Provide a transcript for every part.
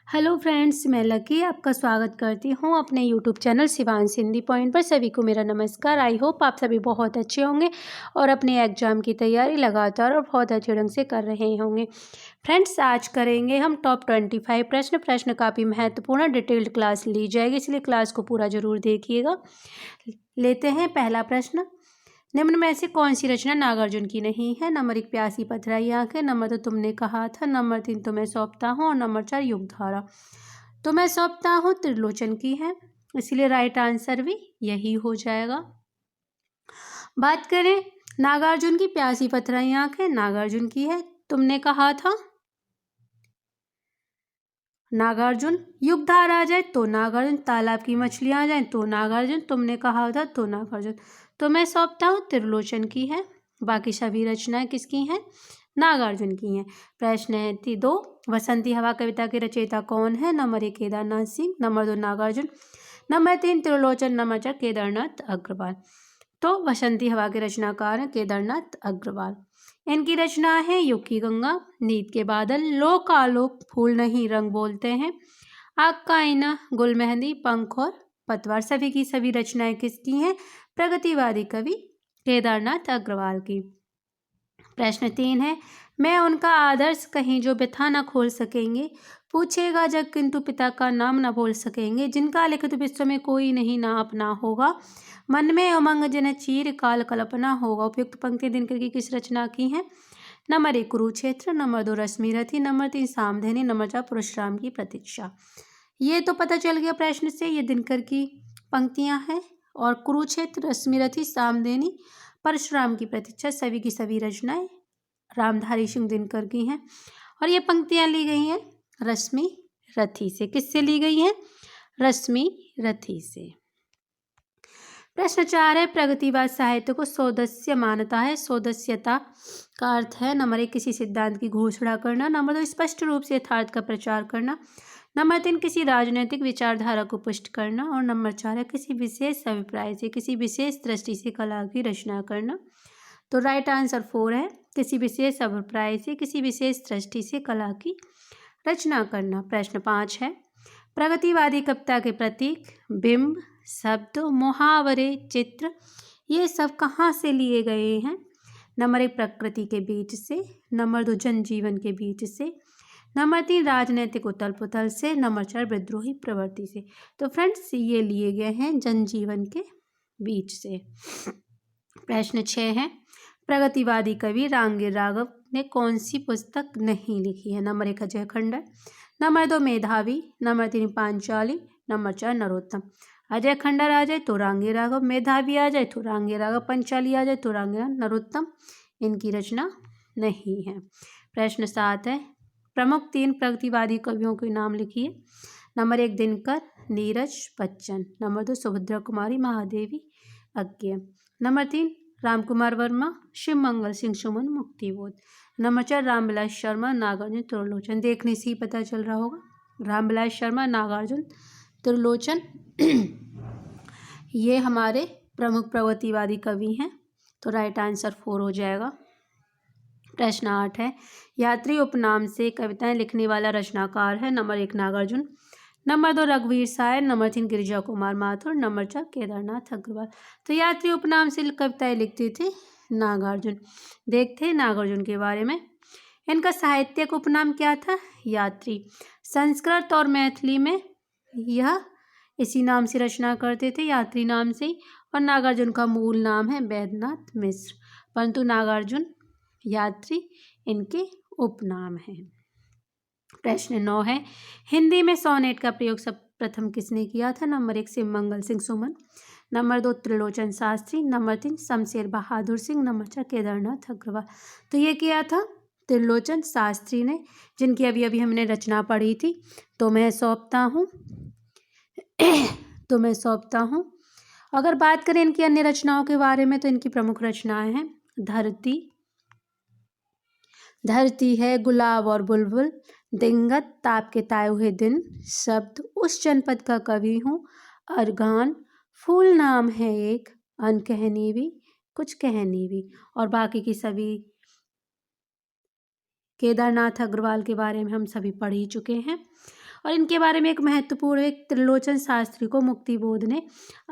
Hello friends, मैं lucky आपका स्वागत करती हूँ अपने YouTube channel Shivansh Hindi point पर। सभी को मेरा नमस्कार। आई होप आप सभी बहुत अच्छे होंगे और अपने एग्जाम की तैयारी लगातार और बहुत अच्छे ढंग से कर रहे होंगे। फ्रेंड्स, आज करेंगे हम टॉप 25 प्रश्न काफ़ी महत्वपूर्ण डिटेल्ड क्लास ली जाएगी, इसलिए क्लास को पूरा जरूर देखिएगा। लेते हैं पहला प्रश्न। निम्न में से कौन सी रचना नागार्जुन की नहीं है? नंबर 1 प्यासी पथराई आंखें, नंबर 2 तुमने कहा था, नंबर 3 तुम्हें सौंपता हूँ और नंबर 4 युगधारा। तो मैं सौंपता हूँ त्रिलोचन की है, इसलिए राइट आंसर भी यही हो जाएगा। बात करें नागार्जुन की, प्यासी पथराई आंखें नागार्जुन की है, तुमने कहा था नागार्जुन, युगधारा आ जाए तो नागार्जुन, तालाब की मछलियां आ जाए तो नागार्जुन, तुमने कहा था तो नागार्जुन। तो मैं सौंपता हूँ त्रिलोचन की है, बाकी सभी रचनाएं किसकी हैं? नागार्जुन की हैं। प्रश्न है 2, बसंती हवा कविता के रचयिता कौन है? Number 1 Kedarnath Singh, number 2 Nagarjun, number 3 Trilochan, number 4 Kedarnath Agarwal. तो बसंती हवा के रचनाकार हैं केदारनाथ अग्रवाल। इनकी रचना है युग की गंगा, नीत के बादल, लोक आलोक, फूल नहीं रंग बोलते हैं, आग का आईना, गुल मेहंदी, पंख और पतवार। सभी की सभी रचनाएं किसकी हैं? प्रगतिवादी कवि केदारनाथ अग्रवाल की। प्रश्न 3 है, मैं उनका आदर्श कहीं जो व्यथा न खोल सकेंगे, पूछेगा जग किंतु पिता का नाम न बोल सकेंगे, जिनका लिखित विश्व में कोई नहीं ना अपना होगा, मन में उमंग जिन्हें चीर काल कल्पना होगा। उपयुक्त पंक्ति दिनकर की किस रचना की है? Number 1 Kurukshetra, number 2 Rashmirathi, number 3 Samdheni, number 4 Parshuram ki Pratiksha. ये तो पता चल गया प्रश्न से, ये दिनकर की पंक्तियां हैं और कुरुक्षेत्र, रश्मिरथी, सामधेनी, परशुराम की प्रतीक्षा सभी की सभी रचनाएं रामधारी सिंह दिनकर की हैं। और ये पंक्तियां ली गई हैं रश्मि रथी से। किससे ली गई हैं? रश्मि रथी से। प्रश्न 4 है, प्रगतिवाद साहित्य को सौदस्य मानता है। सौदस्यता का अर्थ है नंबर 1 किसी सिद्धांत की घोषणा करना, नंबर 2 स्पष्ट रूप से यथार्थ का प्रचार करना, नंबर 3 किसी राजनीतिक विचारधारा को पुष्ट करना और नंबर 4 है किसी विशेष अभिप्राय से, किसी विशेष दृष्टि से कला की रचना करना। तो राइट आंसर 4 है किसी विशेष अभिप्राय से, किसी विशेष दृष्टि से कला की रचना करना। प्रश्न 5 है, प्रगतिवादी कविता के प्रतीक, बिंब, शब्द, मुहावरे, चित्र, ये सब कहाँ से लिए गए हैं? नंबर 1 प्रकृति के बीच से, नंबर 2 जनजीवन के बीच से, नंबर 3 राजनीतिक उथल पुथल से, नंबर 4 विद्रोही प्रवृत्ति से। तो फ्रेंड्स, ये लिए गए हैं जनजीवन के बीच से। प्रश्न 6 है, प्रगतिवादी कवि रामगिर राघव ने कौन सी पुस्तक नहीं लिखी है? नंबर 1 अजय खंडर, नंबर 2 मेधावी, नंबर 3 पांचाली, नंबर 4 नरोत्तम। अजय खंडर आ जाए तो रामगिर राघव, मेधावी आ जाए तो रामगिर राघव, पंचाली आ जाए तो रामगिर, नरोत्तम इनकी रचना नहीं है। प्रश्न 7 है, प्रमुख 3 प्रगतिवादी कवियों के नाम लिखिए। Number 1 Dinkar, Neeraj, Bachchan, number 2 Subhadra Kumari, Mahadevi Agyeya, number 3 Ramkumar Verma, Shiv Mangal Singh Suman, Muktibodh, number 4 Ramvilas Sharma, Nagarjuna, Trilochan. देखने से ही पता चल रहा होगा रामविलास शर्मा, नागार्जुन, त्रिलोचन ये हमारे प्रमुख प्रगतिवादी कवि हैं। तो राइट आंसर 4 हो जाएगा। प्रश्न 8 है, यात्री उपनाम से कविताएं लिखने वाला रचनाकार है। नंबर 1 नागार्जुन, नंबर 2 रघुवीर साय, नंबर 3 गिरिजा कुमार माथुर, नंबर 4 केदारनाथ अग्रवाल। तो यात्री उपनाम से कविताएं लिखते थे नागार्जुन। देखते हैं नागार्जुन के बारे में। इनका साहित्यिक उपनाम क्या था? यात्री। संस्कृत और मैथिली में यह इसी नाम से रचना करते थे, यात्री नाम से। और नागार्जुन का मूल नाम है वैद्यनाथ मिश्र, परंतु नागार्जुन यात्री इनके उपनाम हैं। प्रश्न 9 है, हिंदी में सोनेट का प्रयोग सब प्रथम किसने किया था? Number 1 Shiv Mangal Singh Suman, number 2 Trilochan Shastri, number 3 Shamsher Bahadur Singh, number 4 Kedarnath Agarwal. तो ये किया था त्रिलोचन शास्त्री ने, जिनकी अभी अभी हमने रचना पढ़ी थी, तो मैं सौंपता हूँ। अगर बात करें इनकी अन्य रचनाओं के बारे में, तो इनकी प्रमुख रचनाएं हैं धरती है, गुलाब और बुलबुल, दिंगत, ताप के ताए हुए दिन, शब्द, उस जनपद का कवि हूँ, अरगान, फूल नाम है एक, अनकहनी भी, कुछ कहनी भी। और बाकी की सभी केदारनाथ अग्रवाल के बारे में हम सभी पढ़ ही चुके हैं। और इनके बारे में एक महत्वपूर्ण, एक त्रिलोचन शास्त्री को मुक्तिबोध ने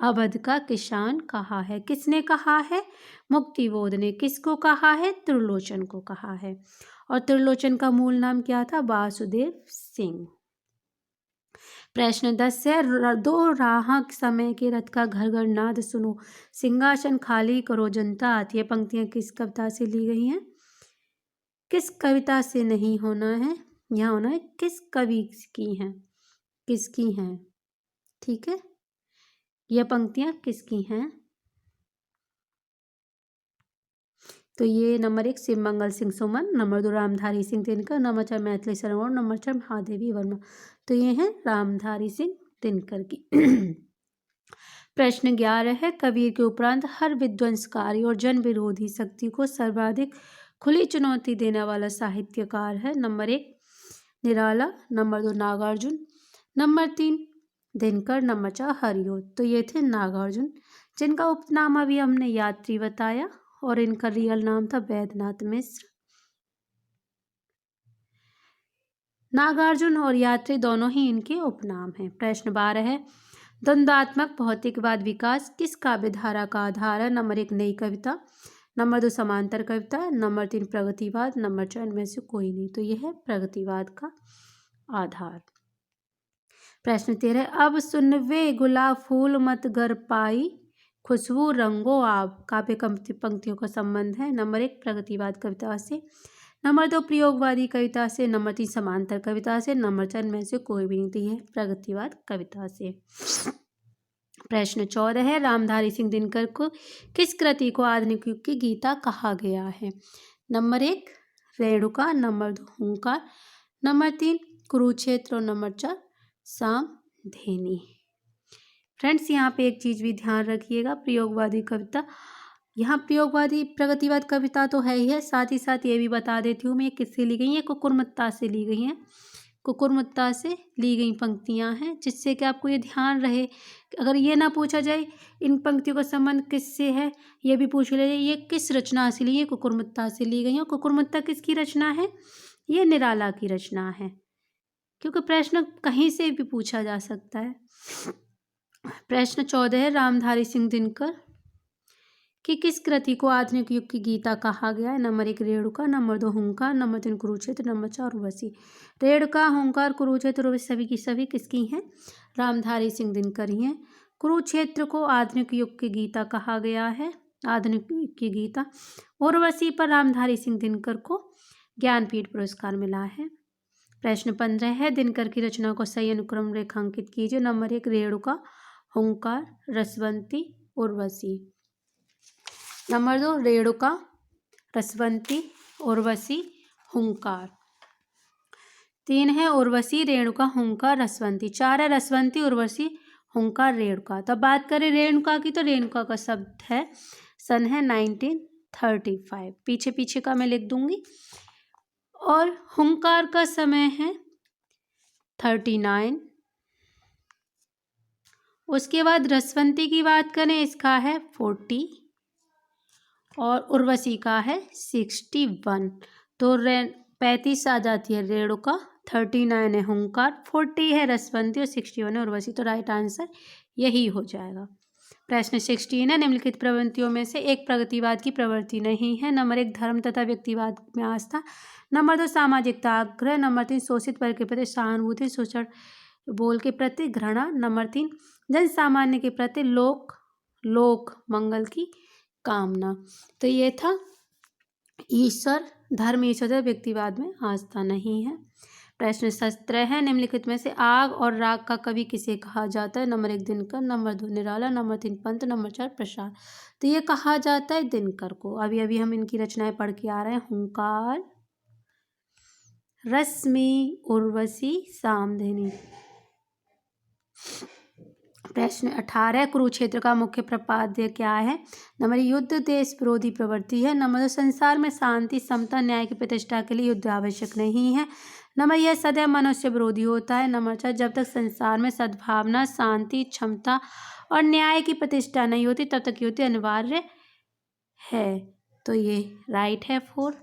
अवध का किसान कहा है। किसने कहा है? मुक्तिबोध ने। किसको कहा है? त्रिलोचन को कहा है। और त्रिलोचन का मूल नाम क्या था? वासुदेव सिंह। प्रश्न 10 है, दो राह समय के रथ का घर घर नाद सुनो, सिंहासन खाली करो जनता आती है। पंक्तियां किस कविता से ली गई हैं? किस कविता से नहीं होना है, यहाँ होना है किस कवि की हैं, किसकी हैं। ठीक है, यह पंक्तियां किसकी हैं? तो ये number 1 Shivmangal Singh Suman, number 2 Ramdhari Singh Dinkar, number 4 Maithili Sharan और नंबर 4 महादेवी वर्मा। तो ये हैं रामधारी सिंह दिनकर की। प्रश्न 11 है, कबीर के उपरांत हर विध्वंसकारी और जन विरोधी शक्ति को सर्वाधिक खुली चुनौती देने वाला साहित्यकार है। Number 1 Nirala, number 2 Nagarjun, number 3 Dinkar, number 4 Hariaudh. तो ये थे नागार्जुन, जिनका उपनाम अभी हमने यात्री बताया और इनका रियल नाम था वैद्यनाथ मिश्र। नागार्जुन और यात्री दोनों ही इनके उपनाम हैं। प्रश्न 12 है, द्वंद्वात्मक भौतिकवाद विकास किस काव्यधारा का आधार है? नंबर 1 नई कविता, नंबर 2 समांतर कविता, नंबर 3 प्रगतिवाद, नंबर 4 इनमें से कोई नहीं। तो यह है प्रगतिवाद का आधार। प्रश्न 13, अब सुनवे गुलाब फूल मत गर पाई, खुशबू रंगो आप। काव्य पंक्तियों का संबंध है। नंबर 1 प्रगतिवाद कविता से, नंबर 2 प्रयोगवादी कविता से, नंबर 3 समांतर कविता से, नंबर 4 में से कोई भी नहीं। तो यह प्रगतिवाद कविता से। प्रश्न 14 है, रामधारी सिंह दिनकर को किस कृति को आधुनिक युग की गीता कहा गया है? नंबर 1 रेणुका, नंबर 2 हुंकार, नंबर 3 कुरुक्षेत्र और नंबर 4 सामधेनी। फ्रेंड्स, यहाँ पे एक चीज भी ध्यान रखिएगा, प्रयोगवादी कविता, यहाँ प्रयोगवादी प्रगतिवाद कविता तो है ही है, साथ ही साथ ये भी बता देती हूँ मैं किससे ली गई है। कुकुरमुत्ता से ली गई हैं, कुकुरमुत्ता से ली गई पंक्तियाँ हैं, जिससे कि आपको ये ध्यान रहे, अगर ये ना पूछा जाए इन पंक्तियों का संबंध किससे है, ये भी पूछ ले ये किस रचना से ली है, कुकुरमुत्ता से ली गई है। कुकुरमुत्ता किसकी रचना है? ये निराला की रचना है, क्योंकि प्रश्न कहीं से भी पूछा जा सकता है। प्रश्न 14 है, रामधारी सिंह दिनकर कि किस कृति को आधुनिक युग की गीता कहा गया है? नंबर 1 रेणुका, नंबर 2 हुंकार, नंबर 3 कुरुक्षेत्र, नंबर 4 उर्वशी। रेणुका, हुंकार, कुरुक्षेत्र, उर्वशी सभी की सभी किसकी हैं? रामधारी सिंह दिनकर ही हैं। कुरुक्षेत्र को आधुनिक युग की गीता कहा गया है, आधुनिक युग की गीता। उर्वशी पर रामधारी सिंह दिनकर को ज्ञानपीठ पुरस्कार मिला है। प्रश्न 15 है, दिनकर की रचना को सही अनुक्रम रेखांकित कीजिए। नंबर 1 रेणुका, हुंकार, रसवंती, उर्वशी। नंबर 2 रेणुका, रसवंती, उर्वशी, हुंकार। 3 है उर्वशी, रेणुका, हुंकार, रसवंती। 4 है रसवंती, उर्वशी, हुंकार, रेणुका। तो बात करें रेणुका की, तो रेणुका का शब्द है, सन है 1935, पीछे पीछे का मैं लिख दूंगी। और हुंकार का समय है 39। उसके बाद रसवंती की बात करें, इसका है 40 और उर्वशी का है 61। तो 35 आ जाती है रेणुका, 39 है हुंकार, 40 है रसवंती और 61 है उर्वशी। तो राइट आंसर यही हो जाएगा। प्रश्न 16 है, निम्नलिखित प्रवृत्तियों में से एक प्रगतिवाद की प्रवृत्ति नहीं है। नंबर 1 धर्म तथा व्यक्तिवाद में आस्था, नंबर 2 सामाजिकता आग्रह, नंबर 3 शोषित वर्ग के प्रति सहानुभूति, शोषण बोल के प्रति घृणा, नंबर 3 जन सामान्य के प्रति लोक मंगल की कामना। तो ये था ईश्वर, धर्म ईश्वर, व्यक्तिवाद में आस्था नहीं है। प्रश्न 17 है, निम्नलिखित में से आग और राग का कवि किसे कहा जाता है? नंबर 1 दिनकर, नंबर 2 निराला, नंबर 3 पंत, नंबर 4 प्रसाद। तो ये कहा जाता है दिनकर को। अभी अभी हम इनकी रचनाएं पढ़ के आ रहे हैं, हुंकार, रश्मि, उर्वशी, सामधेनी। प्रश्न 18, कुरुक्षेत्र का मुख्य प्रतिपाद्य क्या है? नंबर 1 युद्ध देश विरोधी प्रवृत्ति है, नंबर 2 संसार में शांति, समता, न्याय की प्रतिष्ठा के लिए युद्ध आवश्यक नहीं है, नंबर यह सदैव मनुष्य विरोधी होता है, नंबर 4 जब तक संसार में सद्भावना, शांति, क्षमता और न्याय की प्रतिष्ठा नहीं होती तब तक युद्ध अनिवार्य है। तो ये राइट है 4।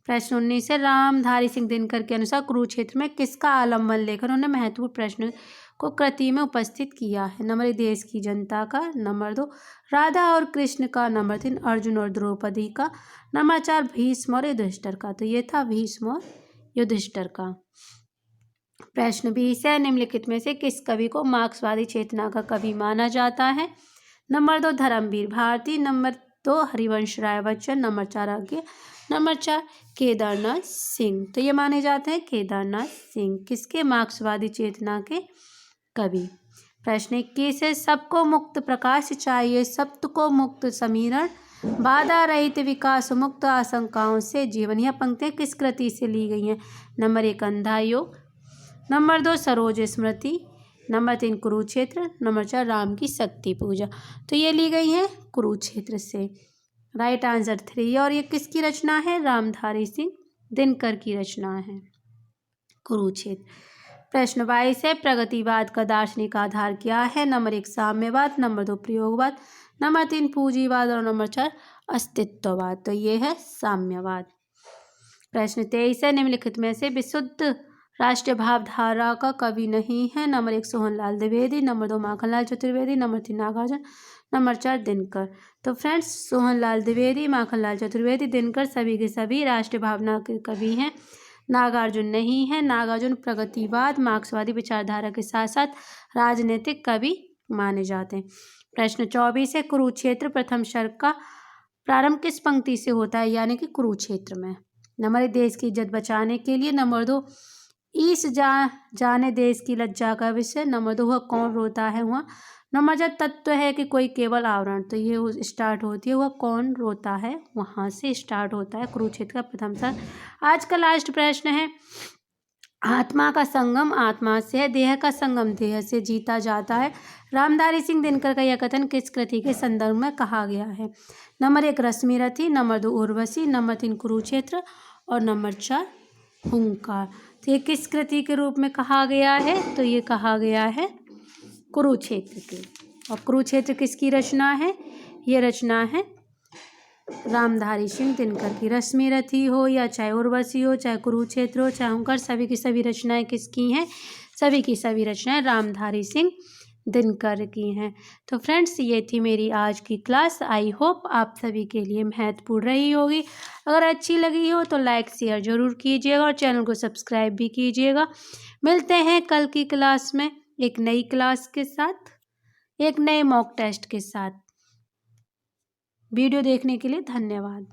प्रश्न 19 है, रामधारी सिंह दिनकर के अनुसार कुरुक्षेत्र में किसका आलम्बन लेकर उन्होंने महत्वपूर्ण प्रश्न को कृति में उपस्थित किया है? नंबर 1 देश की जनता का, नंबर 2 राधा और कृष्ण का, नंबर 3 अर्जुन और द्रौपदी का, नंबर 4 भीष्म और युधिष्ठिर का। तो ये था भीष्म और युधिष्ठिर का। प्रश्न 20 है, निम्नलिखित में से किस कवि को मार्क्सवादी चेतना का कवि माना जाता है? Number 2 Dharmveer Bharti, number 2 Harivansh Rai Bachchan, number 4 आज्ञा, नंबर 4 केदारनाथ सिंह। तो ये माने जाते हैं केदारनाथ सिंह किसके? मार्क्सवादी चेतना के कवि। प्रश्न 21 है, सबको मुक्त प्रकाश चाहिए, सत्य को मुक्त समीरण, बाधा रहित विकास, मुक्त आशंकाओं से जीवन। यह पंक्तियां किस कृति से ली गई हैं? नंबर 1 अंधा योग, नंबर 2 सरोज स्मृति, नंबर 3 कुरुक्षेत्र, नंबर 4 राम की शक्ति पूजा। तो ये ली गई हैं कुरुक्षेत्र से। Right answer 3। और ये किसकी रचना है? रामधारी सिंह दिनकर की रचना है कुरुक्षेत्र। प्रश्न 22 है, प्रगतिवाद का दार्शनिक आधार क्या है? नंबर 1 साम्यवाद, नंबर 2 प्रयोगवाद, नंबर 3 पूंजीवाद और नंबर 4 अस्तित्ववाद। तो ये है साम्यवाद। प्रश्न 23 है, निम्नलिखित में से विशुद्ध राष्ट्रीय भावधारा का कवि नहीं है? Number 1 Sohanlal Dwivedi, number 2 Makhanlal Chaturvedi, number 3 Nagarjun, number 4 Dinkar. तो फ्रेंड्स सोहनलाल द्विवेदी, माखनलाल चतुर्वेदी, दिनकर सभी के सभी राष्ट्रीय भावना के कवि हैं। नागार्जुन नहीं है। नागार्जुन प्रगतिवाद मार्क्सवादी विचारधारा के साथ साथ राजनीतिक कवि माने जाते हैं। प्रश्न 24 है, कुरुक्षेत्र प्रथम सर्ग का प्रारंभ किस पंक्ति से होता है? यानी कि कुरुक्षेत्र में। नंबर 1 देश की इज्जत बचाने के लिए, नंबर 2 ईश जाने देश की लज्जा का विषय, नंबर 2 वह कौन रोता है वहाँ, नंबर 4 तत्व है कि कोई केवल आवरण। तो ये स्टार्ट होती है वह कौन रोता है, वहाँ से स्टार्ट होता है कुरुक्षेत्र का प्रथम सर्ग। आज का लास्ट प्रश्न है, आत्मा का संगम आत्मा से है, देह का संगम देह से जीता जाता है। रामधारी सिंह दिनकर का यह कथन किस कृति के संदर्भ में कहा गया है? Number 1 Rashmirathi, number 2 Urvashi, number 3 Kurukshetra और नंबर 4 हुंकार। तो ये किस कृति के रूप में कहा गया है? तो ये कहा गया है कुरुक्षेत्र के। और कुरुक्षेत्र किसकी रचना है? ये रचना है रामधारी सिंह दिनकर की। रश्मिरथी हो या चाहे उर्वशी हो, चाहे कुरुक्षेत्र हो, चाहे हुंकार, सभी की सभी रचनाएं किसकी हैं? सभी की सभी रचनाएं रामधारी सिंह दिनकर की हैं। तो फ्रेंड्स ये थी मेरी आज की क्लास। आई होप आप सभी के लिए महत्वपूर्ण रही होगी। अगर अच्छी लगी हो तो लाइक शेयर ज़रूर कीजिएगा और चैनल को सब्सक्राइब भी कीजिएगा। मिलते हैं कल की क्लास में एक नई क्लास के साथ, एक नए मॉक टेस्ट के साथ। वीडियो देखने के लिए धन्यवाद।